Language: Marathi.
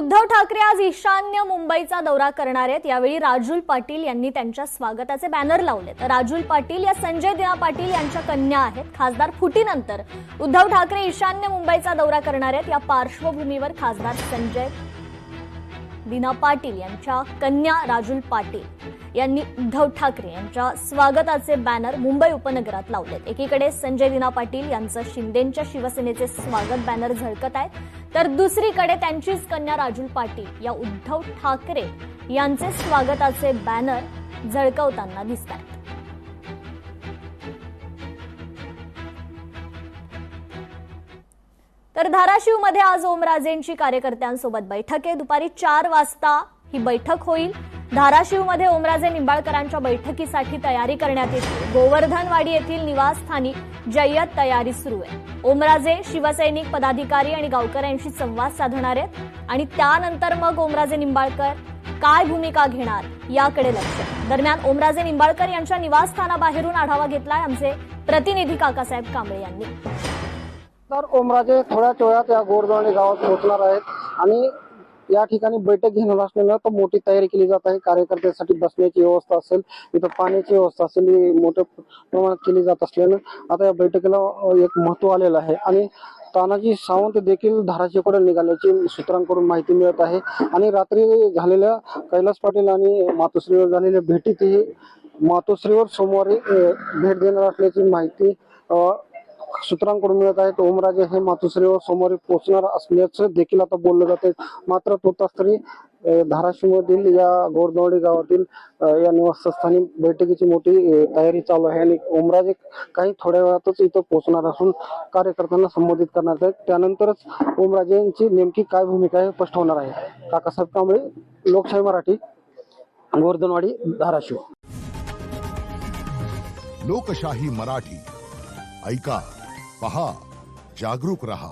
उद्धव ठाकरे आज ईशान्य मुंबईचा दौरा करणार आहेत। यावेळी राजुल पाटील यांनी त्यांच्या स्वागताचे बॅनर लावले। तर राजुल पाटील या संजय दिना पाटील यांच्या कन्या आहेत। खासदार फुटीनंतर उद्धव ठाकरे ईशान्य मुंबईचा दौरा करणार आहेत। या पार्श्वभूमीवर खासदार संजय दिना पाटील यांच्या कन्या राजुल पाटील यांनी उद्धव ठाकरे यांच्या स्वागताचे बॅनर मुंबई उपनगरात लावलेत। एकीकडे संजय दिना पाटील यांचं शिंदेंच्या शिवसेनेचे स्वागत बॅनर झळकत आहेत, तर दुसरीकडे त्यांचीच कन्या राजुल पाटील या उद्धव ठाकरे यांचे स्वागताचे बॅनर झळकवताना दिसतात। तर धाराशिवमध्ये आज ओमराजेंची कार्यकर्त्यांसोबत बैठक आहे। दुपारी 4 वाजता ही बैठक होईल। धाराशिवमध्ये ओमराजे निंबाळकरांच्या बैठकीसाठी तयारी करण्यात येते। गोवर्धनवाडी येथील निवासस्थानी जय्यत तयारी सुरू आहे। ओमराजे शिवसैनिक पदाधिकारी आणि गावकऱ्यांशी संवाद साधणार आहेत आणि त्यानंतर मग ओमराजे निंबाळकर काय भूमिका घेणार याकडे लक्ष आहे। दरम्यान ओमराजे निंबाळकर यांच्या निवासस्थानाबाहेरून आढावा घेतलाय आमचे प्रतिनिधी काकासाहेब कांबळे यांनी। तर ओमराजे थोड्याच वेळात या गोवर्धनवाडी गावात पोहोचणार आहेत आणि या ठिकाणी बैठक घेणार असल्यानं तर मोठी तयारी केली जात आहे। कार्यकर्त्यांसाठी बसण्याची व्यवस्था असेल, इथं पाण्याची व्यवस्था असेल, ही मोठ्या प्रमाणात केली जात असल्यानं आता या बैठकीला एक महत्व आलेलं आहे आणि तानाजी सावंत देखील धाराशिवकडे निघाल्याची सूत्रांकडून माहिती मिळत आहे। आणि रात्री झालेल्या कैलास पाटील आणि मातोश्रीवर झालेल्या भेटीतही मातोश्रीवर सोमवारी भेट देणार असल्याची माहिती सूत्रांकडून मिळत आहे। ओमराजे हे मातोश्रीवर सोमवारी पोहोचणार असल्याचं देखील आता बोललं जाते। मात्र तोतास तरी धाराशिवमधील या गोवर्धनवाडी गावातील या निवासस्थानी बैठकीची मोठी तयारी चालू आहे आणि ओमराजे काही थोड्या वेळातच इथं पोहोचणार असून कार्यकर्त्यांना संबोधित करणार आहेत। त्यानंतरच ओमराजेंची नेमकी काय भूमिका आहे स्पष्ट होणार आहे। काकासाहेब कांबळे, लोकशाही मराठी, गोवर्धनवाडी, धाराशिव। लोकशाही मराठी ऐका, पहा, जागरूक रहा।